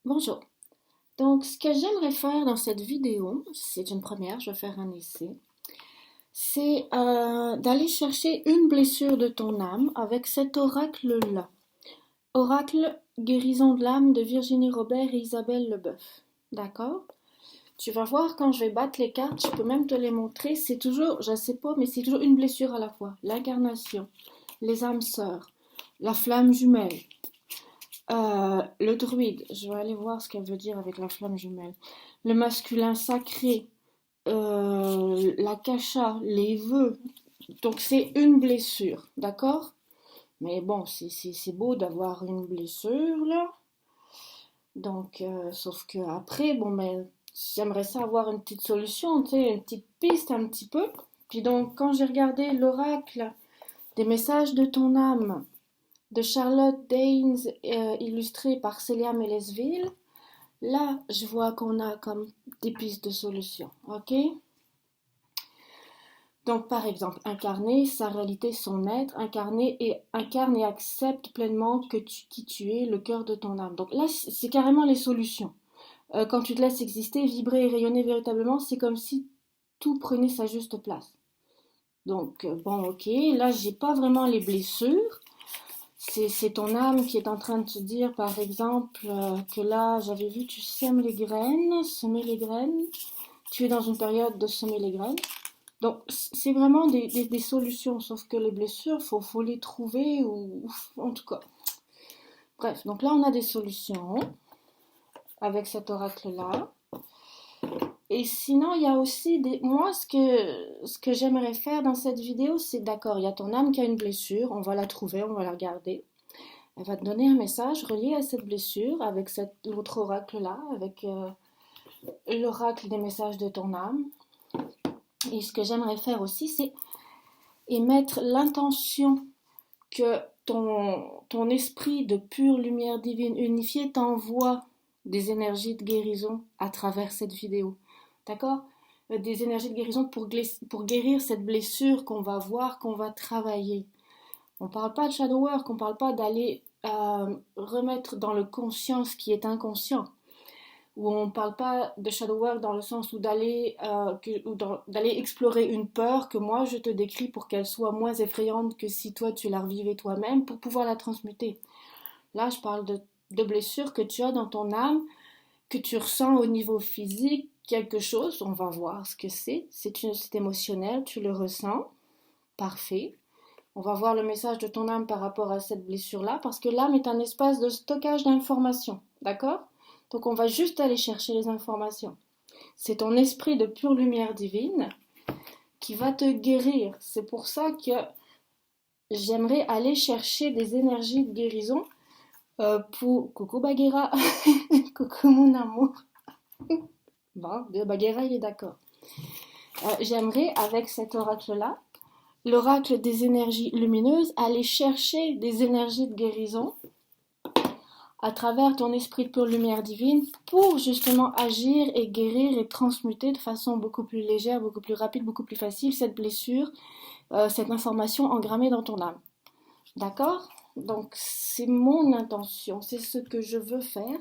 Bonjour. Donc, ce que j'aimerais faire dans cette vidéo, c'est une première, je vais faire un essai, c'est d'aller chercher une blessure de ton âme avec cet oracle-là. Oracle guérison de l'âme de Virginie Robert et Isabelle Leboeuf. D'accord? Tu vas voir quand je vais battre les cartes, je peux même te les montrer. C'est toujours, je sais pas, mais c'est toujours une blessure à la fois. L'incarnation, les âmes sœurs, la flamme jumelle, le druide, je vais aller voir ce qu'elle veut dire avec la flamme jumelle. Le masculin sacré, la cacha, les vœux. Donc c'est une blessure, d'accord? Mais bon, c'est beau d'avoir une blessure là. Donc, sauf que après, bon ben, j'aimerais ça avoir une petite solution, tu sais, une petite piste un petit peu. Puis donc, quand j'ai regardé l'oracle des messages de ton âme de Charlotte Daines, illustré par Célia Mélesville, là, je vois qu'on a comme des pistes de solution, ok? Donc, par exemple, incarner sa réalité, son être, incarne et accepte pleinement qui tu es, le cœur de ton âme. Donc là, c'est carrément les solutions. Quand tu te laisses exister, vibrer et rayonner véritablement, c'est comme si tout prenait sa juste place. Donc, bon, ok, là, j'ai pas vraiment les blessures. C'est ton âme qui est en train de te dire, par exemple, que là, j'avais vu, tu sèmes les graines, semer les graines. Tu es dans une période de semer les graines. Donc, c'est vraiment des solutions, sauf que les blessures, faut les trouver, ou en tout cas. Bref, donc là, on a des solutions avec cet oracle-là. Et sinon, il y a aussi des... Moi, ce que j'aimerais faire dans cette vidéo, c'est d'accord, il y a ton âme qui a une blessure, on va la trouver, on va la regarder. Elle va te donner un message relié à cette blessure avec l'autre oracle-là, avec l'oracle des messages de ton âme. Et ce que j'aimerais faire aussi, c'est émettre l'intention que ton esprit de pure lumière divine unifiée t'envoie des énergies de guérison à travers cette vidéo. D'accord? Des énergies de guérison pour guérir cette blessure qu'on va voir, qu'on va travailler. On ne parle pas de shadow work, on ne parle pas d'aller remettre dans le conscient ce qui est inconscient. Où on ne parle pas de shadow work dans le sens où d'aller explorer une peur que moi je te décris pour qu'elle soit moins effrayante que si toi tu la revivais toi-même pour pouvoir la transmuter. Là, je parle de blessures que tu as dans ton âme, que tu ressens au niveau physique, quelque chose, on va voir ce que c'est émotionnel, tu le ressens, parfait. On va voir le message de ton âme par rapport à cette blessure-là, parce que l'âme est un espace de stockage d'informations, d'accord? Donc on va juste aller chercher les informations. C'est ton esprit de pure lumière divine qui va te guérir. C'est pour ça que j'aimerais aller chercher des énergies de guérison pour... Coucou Bagheera, coucou mon amour. Bon, Bagheera il est d'accord. J'aimerais avec cet oracle-là, l'oracle des énergies lumineuses, aller chercher des énergies de guérison à travers ton esprit de pure lumière divine pour justement agir et guérir et transmuter de façon beaucoup plus légère, beaucoup plus rapide, beaucoup plus facile cette blessure, cette information engrammée dans ton âme. D'accord? Donc c'est mon intention, c'est ce que je veux faire.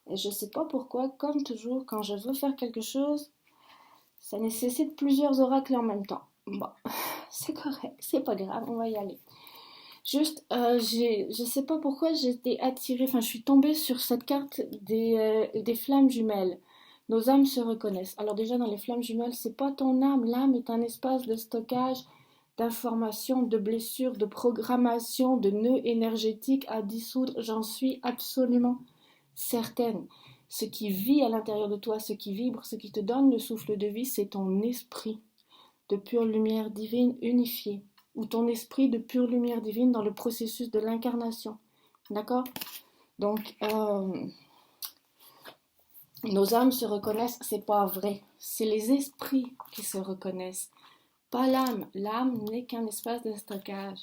Et je ne sais pas pourquoi, comme toujours, quand je veux faire quelque chose, ça nécessite plusieurs oracles en même temps. Bon, c'est correct, c'est pas grave, on va y aller. Juste, je sais pas pourquoi j'ai été attirée, enfin je suis tombée sur cette carte des flammes jumelles. Nos âmes se reconnaissent. Alors déjà dans les flammes jumelles, c'est pas ton âme, l'âme est un espace de stockage d'informations, de blessures, de programmation, de nœuds énergétiques à dissoudre, j'en suis absolument certaine. Ce qui vit à l'intérieur de toi, ce qui vibre, ce qui te donne le souffle de vie, c'est ton esprit de pure lumière divine unifiée, ou ton esprit de pure lumière divine dans le processus de l'incarnation. D'accord? Donc, nos âmes se reconnaissent, c'est pas vrai. C'est les esprits qui se reconnaissent, pas l'âme. L'âme n'est qu'un espace de stockage.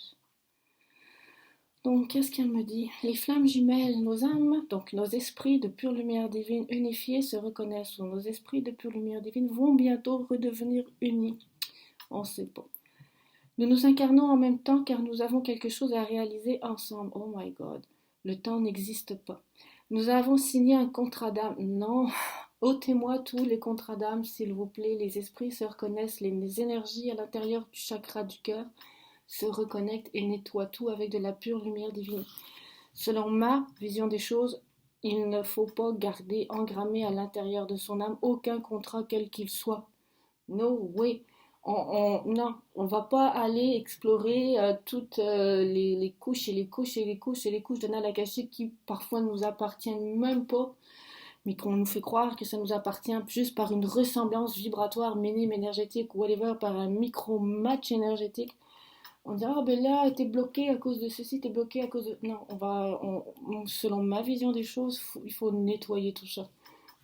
Donc, qu'est-ce qu'elle me dit? Les flammes jumelles, nos âmes, donc nos esprits de pure lumière divine unifiés se reconnaissent, ou nos esprits de pure lumière divine vont bientôt redevenir unis. On ne sait pas. Nous nous incarnons en même temps car nous avons quelque chose à réaliser ensemble. Oh my God, le temps n'existe pas. Nous avons signé un contrat d'âme. Non, ôtez-moi tous les contrats d'âme, s'il vous plaît. Les esprits se reconnaissent, les énergies à l'intérieur du chakra du cœur se reconnectent et nettoient tout avec de la pure lumière divine. Selon ma vision des choses, il ne faut pas garder engrammé à l'intérieur de son âme aucun contrat quel qu'il soit. No way. Non, on va pas aller explorer toutes les couches et les couches et les couches et les couches de Nalakashik qui parfois ne nous appartiennent même pas, mais qu'on nous fait croire que ça nous appartient juste par une ressemblance vibratoire, minime, énergétique, whatever, par un micro-match énergétique. On dit, ah ben là, t'es bloqué à cause de ceci, t'es bloqué à cause de... Non, selon ma vision des choses, il faut nettoyer tout ça.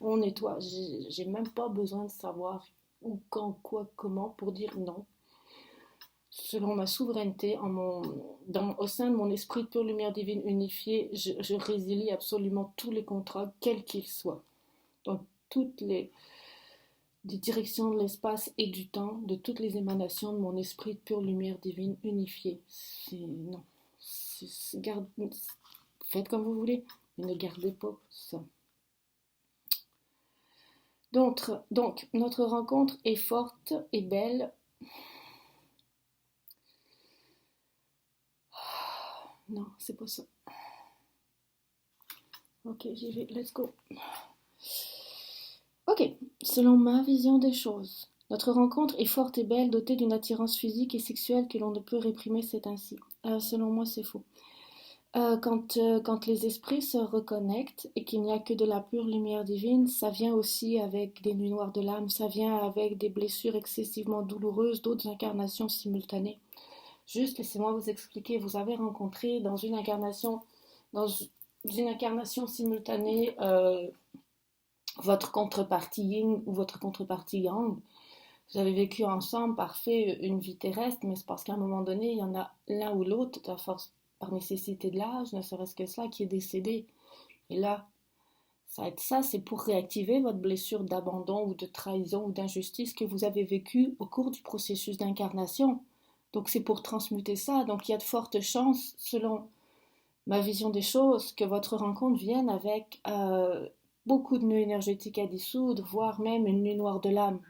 On nettoie. J'ai même pas besoin de savoir où, quand, quoi, comment pour dire non. Selon ma souveraineté, au sein de mon esprit de pure lumière divine unifiée, je résilie absolument tous les contrats, quels qu'ils soient. Donc, toutes des directions de l'espace et du temps, de toutes les émanations de mon esprit de pure lumière divine unifiée. Non. Faites comme vous voulez, mais ne gardez pas ça. Donc, notre rencontre est forte et belle. Non, c'est pas ça. Ok, j'y vais, let's go. Ok, selon ma vision des choses, notre rencontre est forte et belle, dotée d'une attirance physique et sexuelle que l'on ne peut réprimer, c'est ainsi. Selon moi, c'est faux. Quand les esprits se reconnectent et qu'il n'y a que de la pure lumière divine, ça vient aussi avec des nuits noires de l'âme, ça vient avec des blessures excessivement douloureuses, d'autres incarnations simultanées. Juste laissez-moi vous expliquer, vous avez rencontré dans une incarnation simultanée votre contrepartie yin ou votre contrepartie yang. Vous avez vécu ensemble, parfait, une vie terrestre, mais c'est parce qu'à un moment donné, il y en a l'un ou l'autre, à force, par nécessité de l'âge, ne serait-ce que cela, qui est décédé. Et là, ça, c'est pour réactiver votre blessure d'abandon ou de trahison ou d'injustice que vous avez vécue au cours du processus d'incarnation. Donc c'est pour transmuter ça. Donc il y a de fortes chances, selon ma vision des choses, que votre rencontre vienne avec beaucoup de nœuds énergétiques à dissoudre, voire même une nuit noire de l'âme.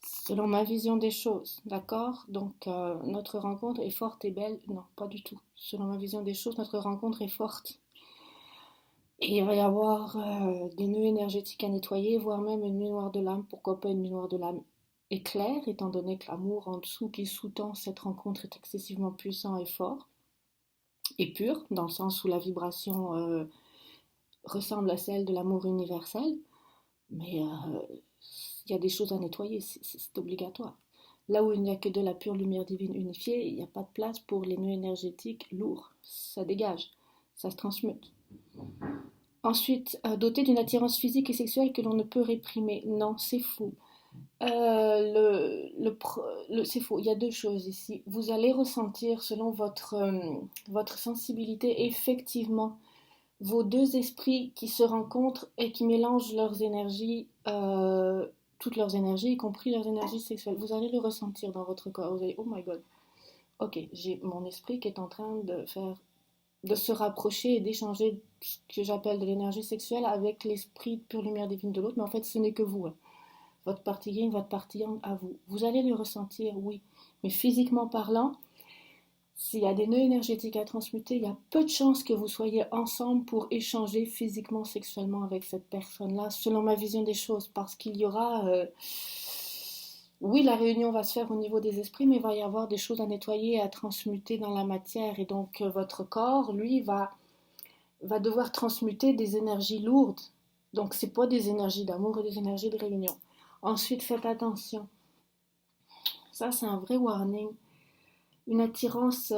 Selon ma vision des choses, d'accord? Donc notre rencontre est forte et belle. Non, pas du tout. Selon ma vision des choses, notre rencontre est forte. Et il va y avoir des nœuds énergétiques à nettoyer, voire même une nuit noire de l'âme. Pourquoi pas une nuit noire de l'âme éclair, étant donné que l'amour en dessous qui sous-tend cette rencontre est excessivement puissant et fort, et pur, dans le sens où la vibration ressemble à celle de l'amour universel, mais il y a des choses à nettoyer, c'est obligatoire. Là où il n'y a que de la pure lumière divine unifiée, il n'y a pas de place pour les nœuds énergétiques lourds, ça dégage, ça se transmute. Ensuite, doté d'une attirance physique et sexuelle que l'on ne peut réprimer. Non, c'est faux. C'est faux. Il y a deux choses ici. Vous allez ressentir, selon votre sensibilité, effectivement, vos deux esprits qui se rencontrent et qui mélangent leurs énergies, toutes leurs énergies, y compris leurs énergies sexuelles. Vous allez le ressentir dans votre corps. Vous allez, oh my god. Ok, j'ai mon esprit qui est en train de se rapprocher et d'échanger ce que j'appelle de l'énergie sexuelle avec l'esprit de pure lumière divine de l'autre, mais en fait ce n'est que vous. Hein. Votre partie yin, votre partie yang à vous. Vous allez le ressentir, oui, mais physiquement parlant, s'il y a des nœuds énergétiques à transmuter, il y a peu de chances que vous soyez ensemble pour échanger physiquement, sexuellement avec cette personne-là, selon ma vision des choses, parce qu'il y aura... oui, la réunion va se faire au niveau des esprits, mais il va y avoir des choses à nettoyer et à transmuter dans la matière. Et donc, votre corps, lui, va devoir transmuter des énergies lourdes. Donc, ce n'est pas des énergies d'amour et des énergies de réunion. Ensuite, faites attention. Ça, c'est un vrai warning. Une attirance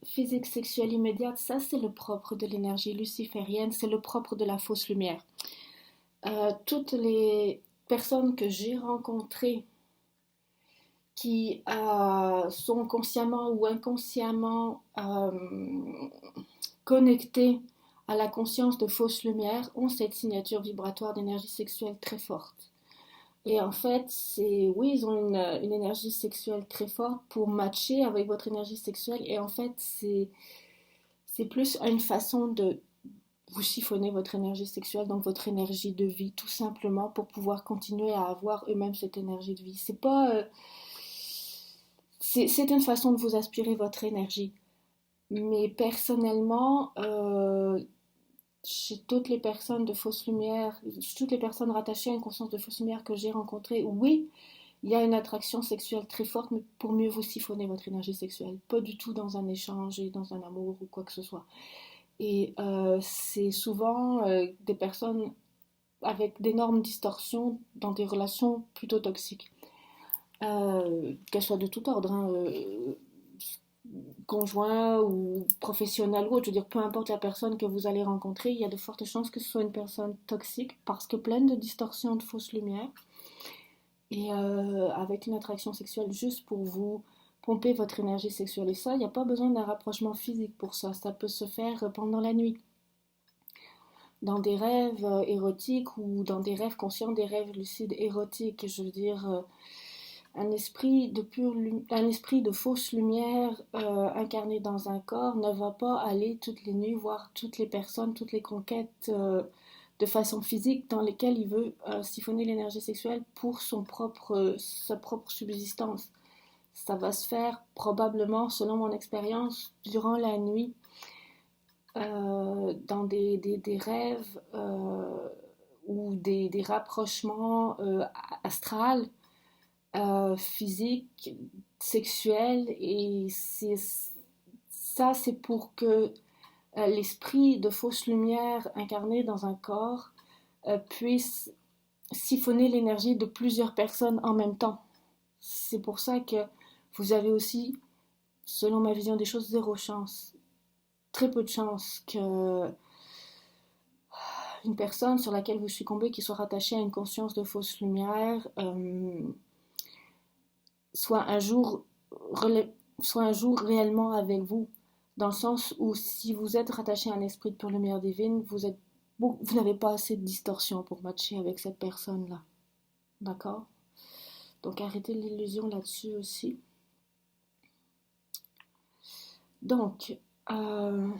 physique, sexuelle immédiate, ça, c'est le propre de l'énergie luciférienne, c'est le propre de la fausse lumière. Toutes les personnes que j'ai rencontrées qui sont consciemment ou inconsciemment connectés à la conscience de fausse lumière ont cette signature vibratoire d'énergie sexuelle très forte. Et en fait, oui, ils ont une énergie sexuelle très forte pour matcher avec votre énergie sexuelle. Et en fait, c'est plus une façon de vous chiffonnez votre énergie sexuelle, donc votre énergie de vie, tout simplement pour pouvoir continuer à avoir eux-mêmes cette énergie de vie. C'est pas, c'est une façon de vous aspirer votre énergie. Mais personnellement, chez toutes les personnes de fausse lumière, toutes les personnes rattachées à une conscience de fausse lumière que j'ai rencontrées, oui, il y a une attraction sexuelle très forte, mais pour mieux vous siphonner votre énergie sexuelle. Pas du tout dans un échange et dans un amour ou quoi que ce soit. Et c'est souvent des personnes avec d'énormes distorsions dans des relations plutôt toxiques. Qu'elles soient de tout ordre, hein, conjoint ou professionnel ou autre, je veux dire, peu importe la personne que vous allez rencontrer, il y a de fortes chances que ce soit une personne toxique parce que pleine de distorsions, de fausses lumières et avec une attraction sexuelle juste pour vous pomper votre énergie sexuelle. Et ça, il n'y a pas besoin d'un rapprochement physique pour ça. Ça peut se faire pendant la nuit, dans des rêves érotiques ou dans des rêves conscients, des rêves lucides érotiques. Je veux dire, un esprit de fausse lumière incarné dans un corps ne va pas aller toutes les nuits voir toutes les personnes, toutes les conquêtes de façon physique dans lesquelles il veut siphonner l'énergie sexuelle pour sa propre subsistance. Ça va se faire probablement, selon mon expérience, durant la nuit, dans des rêves ou des rapprochements astrales, physiques, sexuels, et ça, c'est pour que l'esprit de fausse lumière incarné dans un corps puisse siphonner l'énergie de plusieurs personnes en même temps. C'est pour ça que vous avez aussi, selon ma vision des choses, zéro chance. Très peu de chance que une personne sur laquelle vous succombez, qui soit rattachée à une conscience de fausse lumière, soit un jour réellement avec vous, dans le sens où si vous êtes rattaché à un esprit de pure lumière divine, vous n'avez pas assez de distorsion pour matcher avec cette personne-là. D'accord? Donc arrêtez l'illusion là-dessus aussi. Donc, d'accord.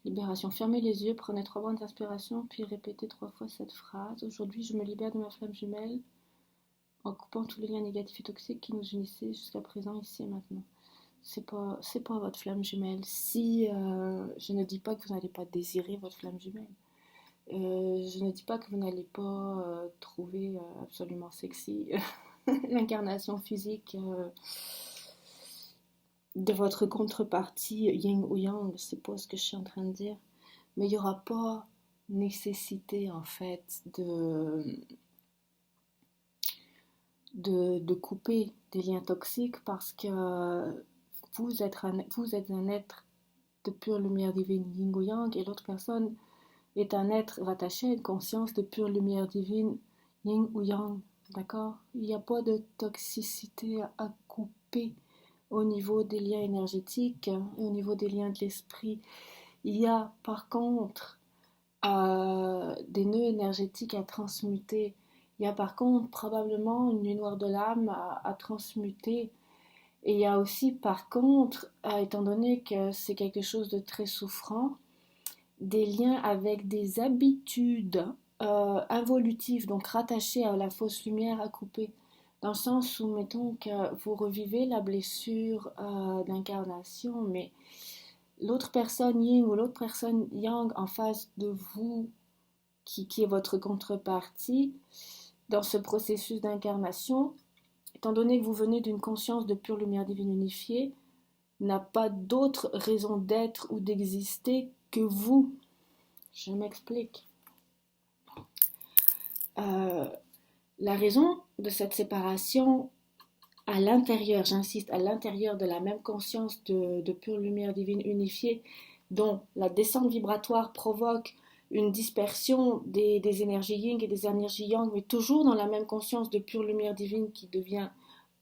Libération. Fermez les yeux, prenez 3 bonnes inspirations, puis répétez 3 fois cette phrase. Aujourd'hui, je me libère de ma flamme jumelle en coupant tous les liens négatifs et toxiques qui nous unissaient jusqu'à présent, ici et maintenant. C'est pas votre flamme jumelle. Si je ne dis pas que vous n'allez pas désirer votre flamme jumelle. Je ne dis pas que vous n'allez pas trouver absolument sexy l'incarnation physique de votre contrepartie yin ou yang, c'est pas ce que je suis en train de dire, mais il n'y aura pas nécessité en fait de couper des liens toxiques parce que vous êtes un être de pure lumière divine yin ou yang et l'autre personne est un être rattaché à une conscience de pure lumière divine yin ou yang, d'accord? Il n'y a pas de toxicité à couper au niveau des liens énergétiques, au niveau des liens de l'esprit. Il y a par contre des nœuds énergétiques à transmuter. Il y a par contre probablement une nuit noire de l'âme à transmuter. Et il y a aussi par contre, étant donné que c'est quelque chose de très souffrant, des liens avec des habitudes involutives, donc rattachées à la fausse lumière à couper. Dans le sens où, mettons que vous revivez la blessure d'incarnation, mais l'autre personne yin ou l'autre personne yang en face de vous, qui est votre contrepartie, dans ce processus d'incarnation, étant donné que vous venez d'une conscience de pure lumière divine unifiée, n'a pas d'autre raison d'être ou d'exister que vous. Je m'explique. La raison de cette séparation à l'intérieur, j'insiste, à l'intérieur de la même conscience de pure lumière divine unifiée, dont la descente vibratoire provoque une dispersion des énergies yin et des énergies yang, mais toujours dans la même conscience de pure lumière divine qui devient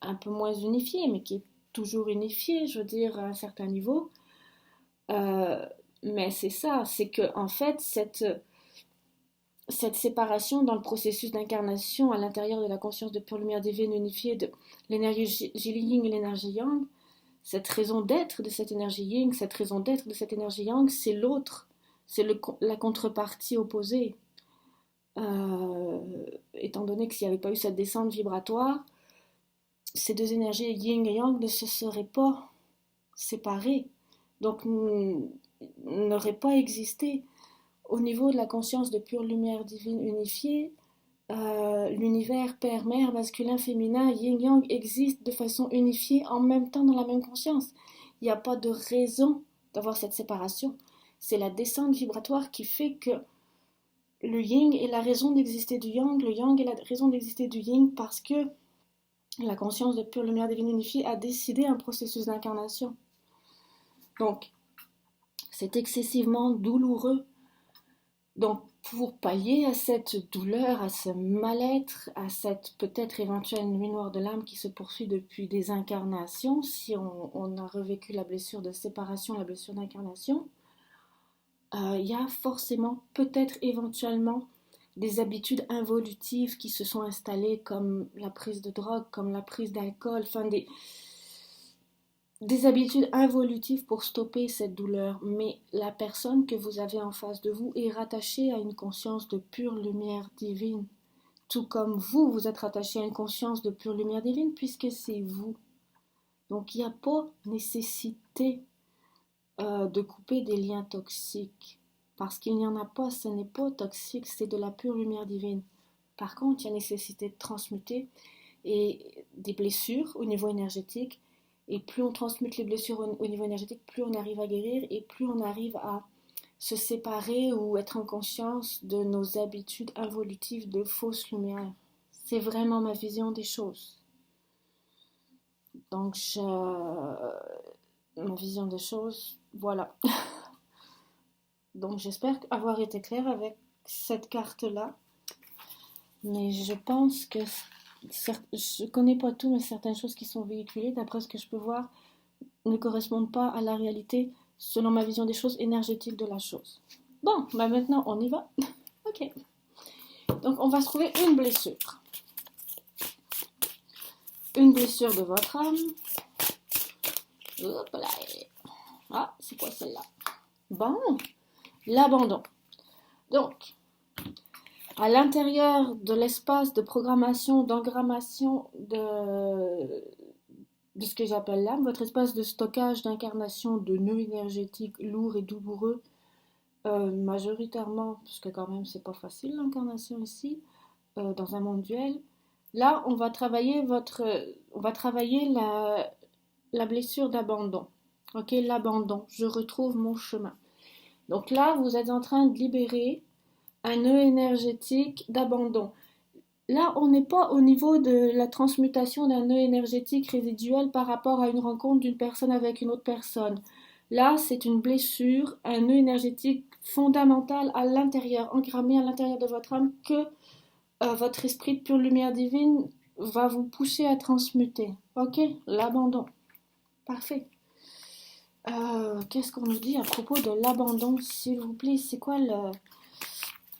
un peu moins unifiée, mais qui est toujours unifiée, je veux dire, à un certain niveau. Mais c'est ça, c'est que en fait, cette séparation dans le processus d'incarnation à l'intérieur de la conscience de pure lumière divine unifiée de l'énergie yin et l'énergie yang, cette raison d'être de cette énergie yin, cette raison d'être de cette énergie yang, c'est l'autre, c'est la contrepartie opposée. Étant donné que s'il n'y avait pas eu cette descente vibratoire, ces deux énergies yin et yang ne se seraient pas séparées, donc n'auraient pas existé. Au niveau de la conscience de pure lumière divine unifiée, l'univers père, mère, masculin, féminin, yin, yang existe de façon unifiée en même temps dans la même conscience. Il n'y a pas de raison d'avoir cette séparation. C'est la descente vibratoire qui fait que le yin est la raison d'exister du yang, le yang est la raison d'exister du yin parce que la conscience de pure lumière divine unifiée a décidé un processus d'incarnation. Donc, c'est excessivement douloureux. Donc, pour pallier à cette douleur, à ce mal-être, à cette peut-être éventuelle nuit noire de l'âme qui se poursuit depuis des incarnations, si on a revécu la blessure de séparation, la blessure d'incarnation, il y a forcément, peut-être éventuellement, des habitudes involutives qui se sont installées comme la prise de drogue, comme la prise d'alcool, enfin des habitudes involutives pour stopper cette douleur, mais la personne que vous avez en face de vous est rattachée à une conscience de pure lumière divine, tout comme vous, vous êtes rattaché à une conscience de pure lumière divine, puisque c'est vous. Donc il n'y a pas nécessité de couper des liens toxiques, parce qu'il n'y en a pas, ce n'est pas toxique, c'est de la pure lumière divine. Par contre, il y a nécessité de transmuter et des blessures au niveau énergétique. Et plus on transmute les blessures au niveau énergétique, plus on arrive à guérir et plus on arrive à se séparer ou être en conscience de nos habitudes involutives de fausse lumière. C'est vraiment ma vision des choses. Donc, ma vision des choses, voilà. Donc, j'espère avoir été claire avec cette carte-là. Mais je pense que je ne connais pas tout, mais certaines choses qui sont véhiculées, d'après ce que je peux voir, ne correspondent pas à la réalité selon ma vision des choses énergétiques de la chose. Bon, bah maintenant on y va. Ok. Donc on va se trouver une blessure. Une blessure de votre âme. Hop là. Ah, c'est quoi celle-là? Bon, l'abandon. Donc, à l'intérieur de l'espace de programmation, d'engrammation de ce que j'appelle l'âme, votre espace de stockage d'incarnation de nœuds énergétiques lourds et douloureux, majoritairement, parce que quand même c'est pas facile l'incarnation ici, dans un monde duel. Là, on va travailler la blessure d'abandon. Ok, l'abandon. Je retrouve mon chemin. Donc là, vous êtes en train de libérer un nœud énergétique d'abandon. Là, on n'est pas au niveau de la transmutation d'un nœud énergétique résiduel par rapport à une rencontre d'une personne avec une autre personne. Là, c'est une blessure, un nœud énergétique fondamental à l'intérieur, engrammé à l'intérieur de votre âme que votre esprit de pure lumière divine va vous pousser à transmuter. Ok, l'abandon. Parfait. Qu'est-ce qu'on nous dit à propos de l'abandon, s'il vous plaît? C'est quoi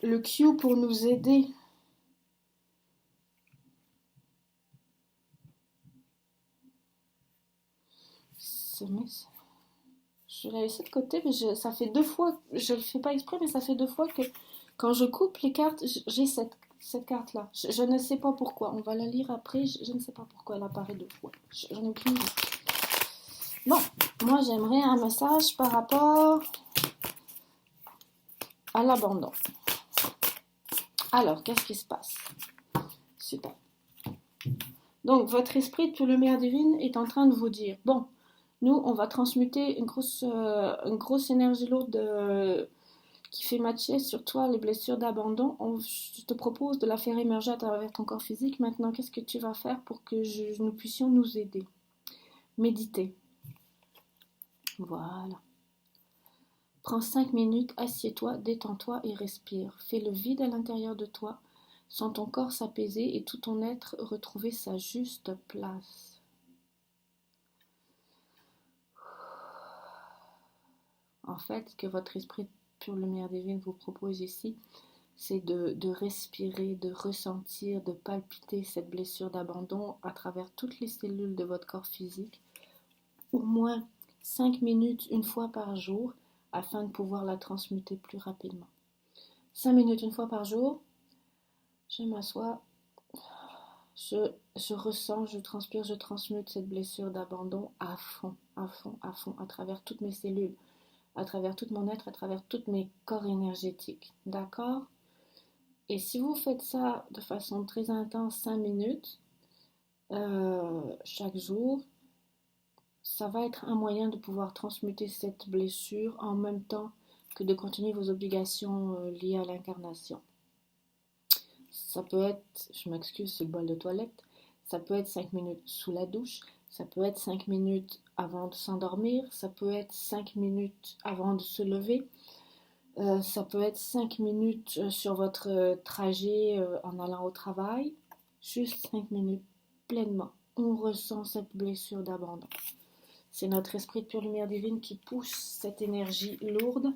le cue pour nous aider? Je l'ai laissé de côté, mais ça fait 2 fois, je le fais pas exprès, mais ça fait 2 fois que quand je coupe les cartes, j'ai cette carte-là. Je ne sais pas pourquoi. On va la lire après. Je ne sais pas pourquoi elle apparaît 2 fois. J'en ai aucune idée. Bon, moi j'aimerais un message par rapport à l'abandon. Alors, qu'est-ce qui se passe? Super. Donc, votre esprit de pure lumière divine est en train de vous dire, bon, nous, on va transmuter une grosse énergie lourde qui fait matcher sur toi les blessures d'abandon. Je te propose de la faire émerger à travers ton corps physique. Maintenant, qu'est-ce que tu vas faire pour que nous puissions nous aider? Méditer. Voilà. Prends 5 minutes, assieds-toi, détends-toi et respire. Fais le vide à l'intérieur de toi. Sens ton corps s'apaiser et tout ton être retrouver sa juste place. En fait, ce que votre esprit de pure lumière divine vous propose ici, c'est de respirer, de ressentir, de palpiter cette blessure d'abandon à travers toutes les cellules de votre corps physique, au moins 5 minutes une fois par jour, afin de pouvoir la transmuter plus rapidement. 5 minutes une fois par jour, je m'assois, je ressens, je transpire, je transmute cette blessure d'abandon à fond, à fond, à fond, à travers toutes mes cellules, à travers tout mon être, à travers tous mes corps énergétiques. D'accord? Et si vous faites ça de façon très intense, 5 minutes, chaque jour, ça va être un moyen de pouvoir transmuter cette blessure en même temps que de continuer vos obligations liées à l'incarnation. Ça peut être, je m'excuse, c'est le bol de toilette, ça peut être 5 minutes sous la douche, ça peut être 5 minutes avant de s'endormir, ça peut être 5 minutes avant de se lever, ça peut être 5 minutes sur votre trajet en allant au travail, juste 5 minutes pleinement. On ressent cette blessure d'abandon. C'est notre esprit de pure lumière divine qui pousse cette énergie lourde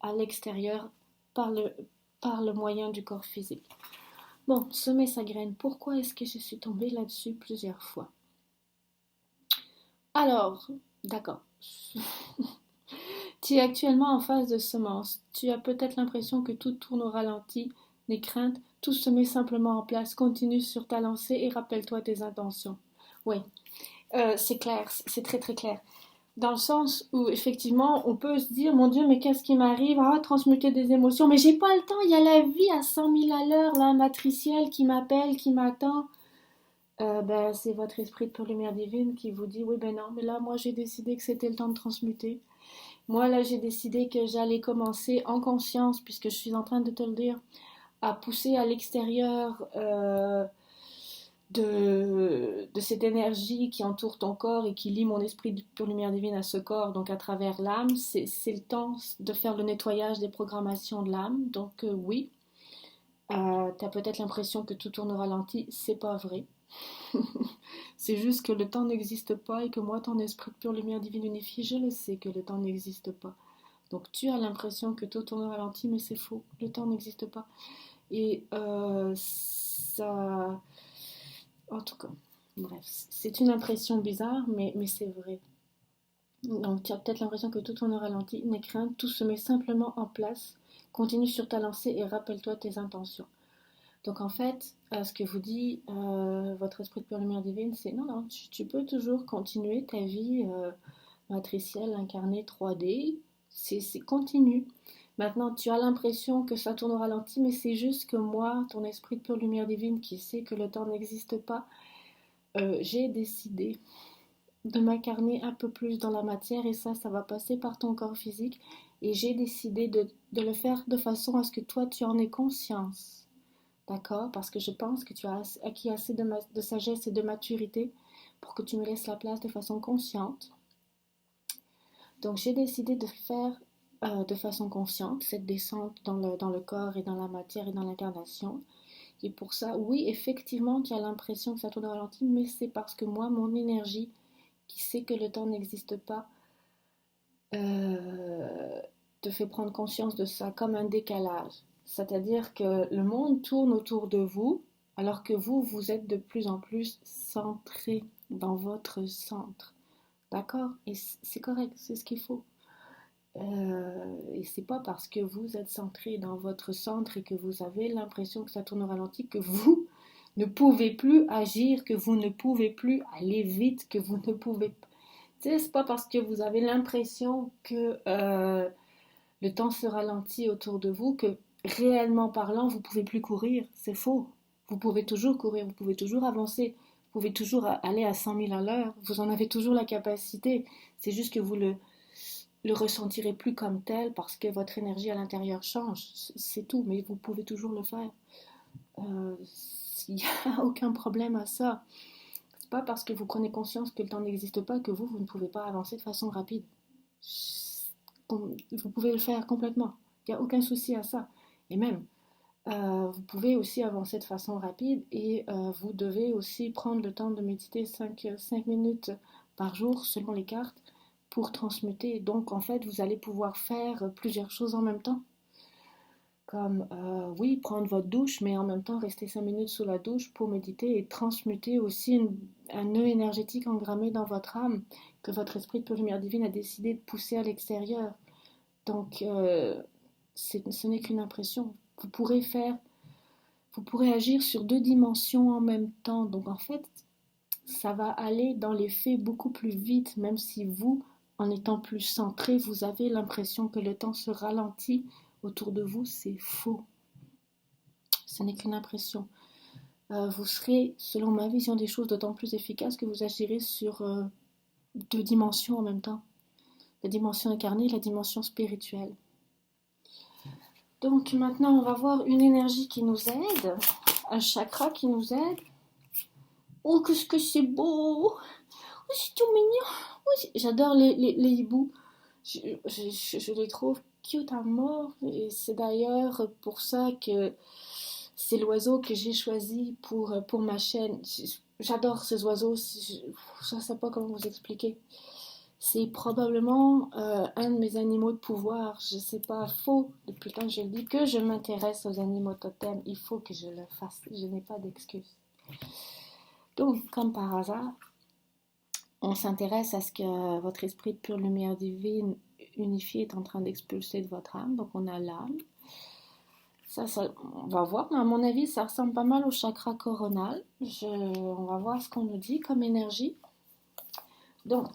à l'extérieur par le moyen du corps physique. Bon, semer sa graine, pourquoi est-ce que je suis tombée là-dessus plusieurs fois? Alors, d'accord. Tu es actuellement en phase de semence. Tu as peut-être l'impression que tout tourne au ralenti. N'aie crainte, tout se met simplement en place. Continue sur ta lancée et rappelle-toi tes intentions. Oui, c'est clair, c'est très très clair. Dans le sens où, effectivement, on peut se dire, mon Dieu, mais qu'est-ce qui m'arrive? Ah, transmuter des émotions. Mais j'ai pas le temps, il y a la vie à 100 000 à l'heure, là, matricielle, qui m'appelle, qui m'attend. C'est votre esprit de pure lumière divine qui vous dit, oui, ben non, mais là, moi, j'ai décidé que c'était le temps de transmuter. Moi, là, j'ai décidé que j'allais commencer en conscience, puisque je suis en train de te le dire, à pousser à l'extérieur de cette énergie qui entoure ton corps et qui lie mon esprit de pure lumière divine à ce corps, donc à travers l'âme. C'est le temps de faire le nettoyage des programmations de l'âme. Donc oui, tu as peut-être l'impression que tout tourne au ralenti, c'est pas vrai. C'est juste que le temps n'existe pas et que moi, ton esprit de pure lumière divine unifiée, je le sais que le temps n'existe pas. Donc tu as l'impression que tout tourne au ralenti, mais c'est faux. Le temps n'existe pas. Et ça... En tout cas, bref, c'est une impression bizarre, mais c'est vrai. Donc tu as peut-être l'impression que tout tourne au ralenti, n'aie crainte, tout se met simplement en place. Continue sur ta lancée et rappelle-toi tes intentions. Donc en fait, ce que vous dit votre esprit de pure lumière divine, c'est non, non, tu peux toujours continuer ta vie matricielle, incarnée 3D, c'est continu. Maintenant, tu as l'impression que ça tourne au ralenti, mais c'est juste que moi, ton esprit de pure lumière divine qui sait que le temps n'existe pas, j'ai décidé de m'incarner un peu plus dans la matière et ça va passer par ton corps physique et j'ai décidé de le faire de façon à ce que toi, tu en aies conscience. D'accord? Parce que je pense que tu as acquis assez de sagesse et de maturité pour que tu me laisses la place de façon consciente. Donc j'ai décidé de faire de façon consciente cette descente dans le corps et dans la matière et dans l'incarnation. Et pour ça, oui, effectivement, tu as l'impression que ça tourne au ralenti, mais c'est parce que moi, mon énergie, qui sait que le temps n'existe pas, te fait prendre conscience de ça comme un décalage. C'est-à-dire que le monde tourne autour de vous, alors que vous, vous êtes de plus en plus centré dans votre centre. D'accord? Et c'est correct, c'est ce qu'il faut. Et c'est pas parce que vous êtes centré dans votre centre et que vous avez l'impression que ça tourne au ralenti que vous ne pouvez plus agir, que vous ne pouvez plus aller vite, que vous ne pouvez pas. Tu sais, c'est pas parce que vous avez l'impression que le temps se ralentit autour de vous que réellement parlant, vous pouvez plus courir. C'est faux. Vous pouvez toujours courir, vous pouvez toujours avancer, vous pouvez toujours aller à 100 000 à l'heure. Vous en avez toujours la capacité. C'est juste que vous le ressentirez plus comme tel parce que votre énergie à l'intérieur change. C'est tout, mais vous pouvez toujours le faire. Il n'y a aucun problème à ça. C'est pas parce que vous prenez conscience que le temps n'existe pas que vous ne pouvez pas avancer de façon rapide. Vous pouvez le faire complètement. Il n'y a aucun souci à ça. Et même, vous pouvez aussi avancer de façon rapide et vous devez aussi prendre le temps de méditer 5 minutes par jour selon les cartes pour transmuter. Donc en fait, vous allez pouvoir faire plusieurs choses en même temps. comme, oui, prendre votre douche, mais en même temps rester 5 minutes sous la douche pour méditer et transmuter aussi un nœud énergétique engrammé dans votre âme que votre esprit de pure lumière divine a décidé de pousser à l'extérieur. Donc, ce n'est qu'une impression. Vous pourrez agir sur 2 dimensions en même temps. Donc, en fait, ça va aller dans les faits beaucoup plus vite, même si vous, en étant plus centré, vous avez l'impression que le temps se ralentit autour de vous. C'est faux. Ce n'est qu'une impression. Vous serez, selon ma vision des choses, d'autant plus efficace que vous agirez sur 2 dimensions en même temps. La dimension incarnée et la dimension spirituelle. Donc maintenant, on va voir une énergie qui nous aide, un chakra qui nous aide. Oh, qu'est-ce que c'est beau! Oh, c'est tout mignon! Oh, j'adore les hiboux. Je les trouve cute à mort. Et c'est d'ailleurs pour ça que c'est l'oiseau que j'ai choisi pour ma chaîne. J'adore ces oiseaux. Je ne sais pas comment vous expliquer. C'est probablement un de mes animaux de pouvoir. Je ne sais pas, faux. Depuis quand je le dis que je m'intéresse aux animaux totems, il faut que je le fasse. Je n'ai pas d'excuse. Donc, comme par hasard, on s'intéresse à ce que votre esprit de pure lumière divine unifié est en train d'expulser de votre âme. Donc, on a l'âme. Ça, on va voir, mais à mon avis, ça ressemble pas mal au chakra coronal. On va voir ce qu'on nous dit comme énergie. Donc,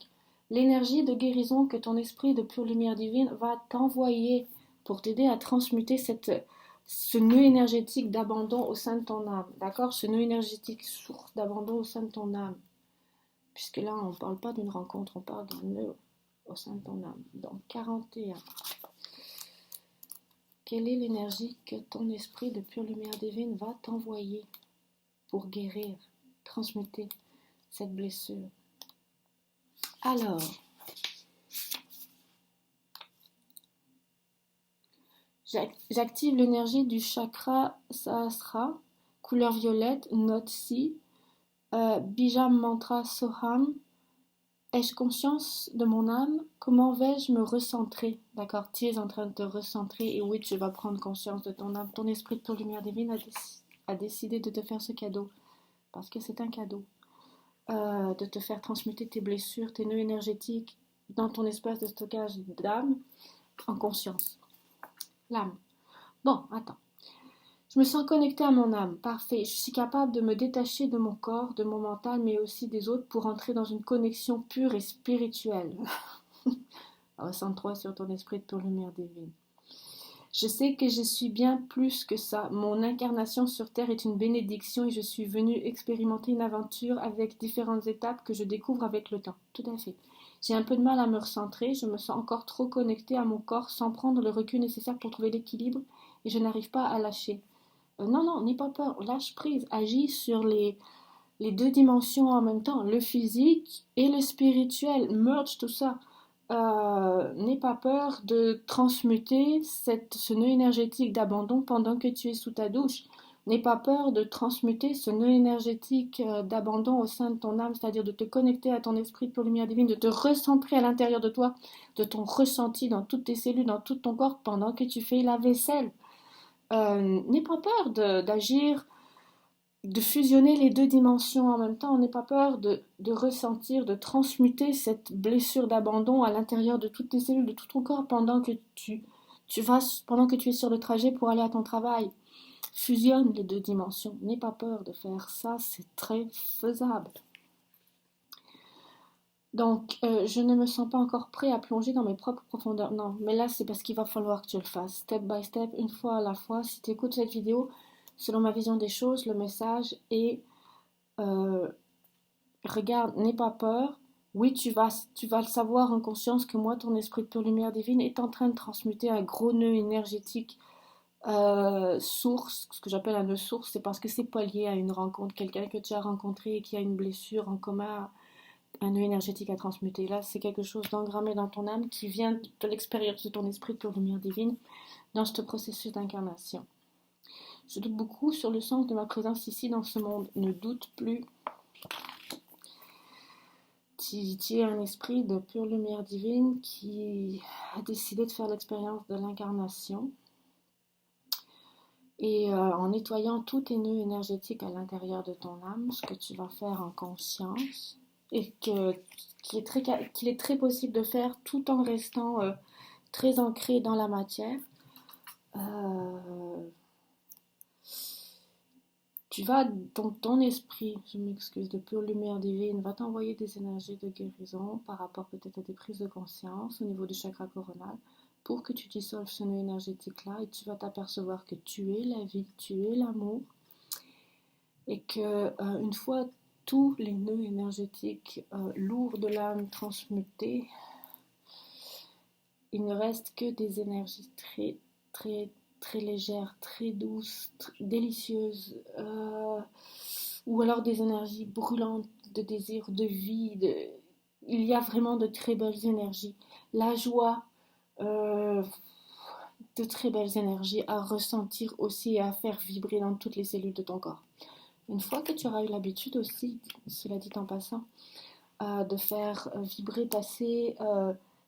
l'énergie de guérison que ton esprit de pure lumière divine va t'envoyer pour t'aider à transmuter ce nœud énergétique d'abandon au sein de ton âme. D'accord? Ce nœud énergétique source d'abandon au sein de ton âme. Puisque là, on ne parle pas d'une rencontre, on parle d'un nœud au sein de ton âme. Donc, 41. Quelle est l'énergie que ton esprit de pure lumière divine va t'envoyer pour guérir, transmuter cette blessure? Alors, j'active l'énergie du chakra Sahasrara, couleur violette, note si, Bijam Mantra Soham. Ai-je conscience de mon âme? Comment vais-je me recentrer? D'accord, tu es en train de te recentrer et oui, tu vas prendre conscience de ton âme. Ton esprit de pure lumière divine a décidé de te faire ce cadeau, parce que c'est un cadeau, de te faire transmuter tes blessures, tes nœuds énergétiques dans ton espace de stockage d'âme en conscience. L'âme. Bon, attends. Je me sens connectée à mon âme, parfait. Je suis capable de me détacher de mon corps, de mon mental, mais aussi des autres pour entrer dans une connexion pure et spirituelle. Recentre-toi sur ton esprit de pure lumière divine. Je sais que je suis bien plus que ça. Mon incarnation sur Terre est une bénédiction et je suis venue expérimenter une aventure avec différentes étapes que je découvre avec le temps. Tout à fait. J'ai un peu de mal à me recentrer, je me sens encore trop connectée à mon corps sans prendre le recul nécessaire pour trouver l'équilibre et je n'arrive pas à lâcher. Non, n'aie pas peur, lâche prise, agis sur les 2 dimensions en même temps, le physique et le spirituel, merge tout ça. N'aie pas peur de transmuter ce nœud énergétique d'abandon pendant que tu es sous ta douche. N'aie pas peur de transmuter ce nœud énergétique d'abandon au sein de ton âme, c'est-à-dire de te connecter à ton esprit de pure lumière divine, de te recentrer à l'intérieur de toi, de ton ressenti dans toutes tes cellules, dans tout ton corps pendant que tu fais la vaisselle. N'aie pas peur d'agir, de fusionner les 2 dimensions en même temps. N'aie pas peur de ressentir, de transmuter cette blessure d'abandon à l'intérieur de toutes tes cellules, de tout ton corps pendant que pendant que tu es sur le trajet pour aller à ton travail. Fusionne les 2 dimensions. N'aie pas peur de faire ça, c'est très faisable. Donc, je ne me sens pas encore prêt à plonger dans mes propres profondeurs. Non, mais là, c'est parce qu'il va falloir que tu le fasses, step by step, une fois à la fois. Si tu écoutes cette vidéo, selon ma vision des choses, le message est regarde, n'aie pas peur. Oui, tu vas le savoir en conscience que moi, ton esprit de pure lumière divine est en train de transmuter un gros nœud énergétique source. Ce que j'appelle un nœud source, c'est parce que c'est pas lié à une rencontre, quelqu'un que tu as rencontré et qui a une blessure en commun, un nœud énergétique à transmuter. Là, c'est quelque chose d'engrammé dans ton âme qui vient de l'expérience de ton esprit de pure lumière divine dans ce processus d'incarnation. Je doute beaucoup sur le sens de ma présence ici dans ce monde. Ne doute plus. Tu es un esprit de pure lumière divine qui a décidé de faire l'expérience de l'incarnation. Et en nettoyant tous tes nœuds énergétiques à l'intérieur de ton âme, ce que tu vas faire en conscience, et qu'il est très possible de faire tout en restant très ancré dans la matière, euh, tu vas, donc ton esprit, je m'excuse, de pure lumière divine, va t'envoyer des énergies de guérison par rapport peut-être à des prises de conscience au niveau du chakra coronal pour que tu dissolves ce nœud énergétique-là et tu vas t'apercevoir que tu es la vie, tu es l'amour et que une fois tous les nœuds énergétiques lourds de l'âme transmutés, il ne reste que des énergies très, très, très légères, très douces, délicieuses, ou alors des énergies brûlantes de désir, de vie. Il y a vraiment de très belles énergies. La joie, euh, de très belles énergies à ressentir aussi et à faire vibrer dans toutes les cellules de ton corps. Une fois que tu auras eu l'habitude aussi, cela dit en passant, de faire vibrer, passer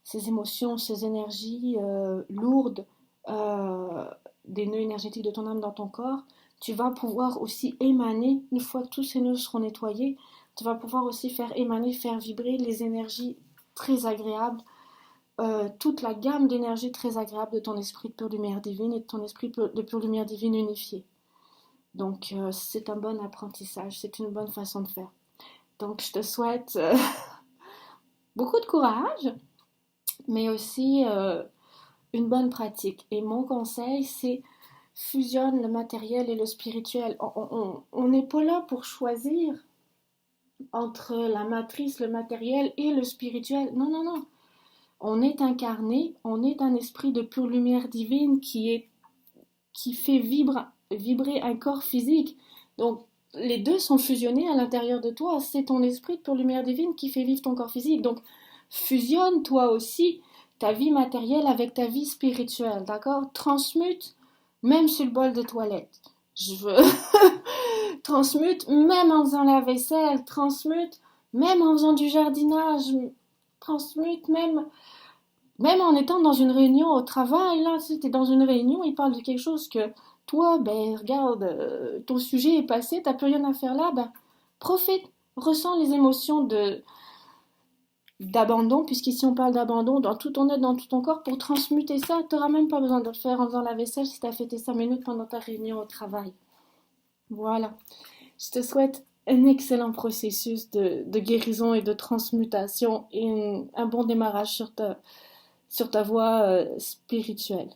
ces émotions, ces énergies lourdes des nœuds énergétiques de ton âme dans ton corps, tu vas pouvoir aussi émaner, une fois que tous ces nœuds seront nettoyés, tu vas pouvoir aussi faire émaner, faire vibrer les énergies très agréables, toute la gamme d'énergie très agréable de ton esprit de pure lumière divine et de ton esprit de pure lumière divine unifié. Donc c'est un bon apprentissage, c'est une bonne façon de faire. Donc je te souhaite beaucoup de courage, mais aussi une bonne pratique. Et mon conseil, c'est fusionne le matériel et le spirituel. On n'est pas là pour choisir entre la matrice, le matériel et le spirituel. Non, non, non. On est incarné, on est un esprit de pure lumière divine qui fait vibrer un corps physique. Donc, les deux sont fusionnés à l'intérieur de toi. C'est ton esprit de pure lumière divine qui fait vivre ton corps physique. Donc, fusionne toi aussi ta vie matérielle avec ta vie spirituelle, d'accord? Transmute même sur le bol de toilette. Je veux transmute même en faisant la vaisselle, transmute même en faisant du jardinage, transmute même en étant dans une réunion au travail, là, si tu es dans une réunion, ils parlent de quelque chose que toi, ben regarde, ton sujet est passé, t'as plus rien à faire là, ben profite, ressens les émotions d'abandon, puisqu'ici on parle d'abandon dans tout ton être, dans tout ton corps, pour transmuter ça, t'auras même pas besoin de le faire en faisant la vaisselle si t'as fait tes 5 minutes pendant ta réunion au travail. Voilà. Je te souhaite un excellent processus de guérison et de transmutation et un bon démarrage sur ta voie spirituelle.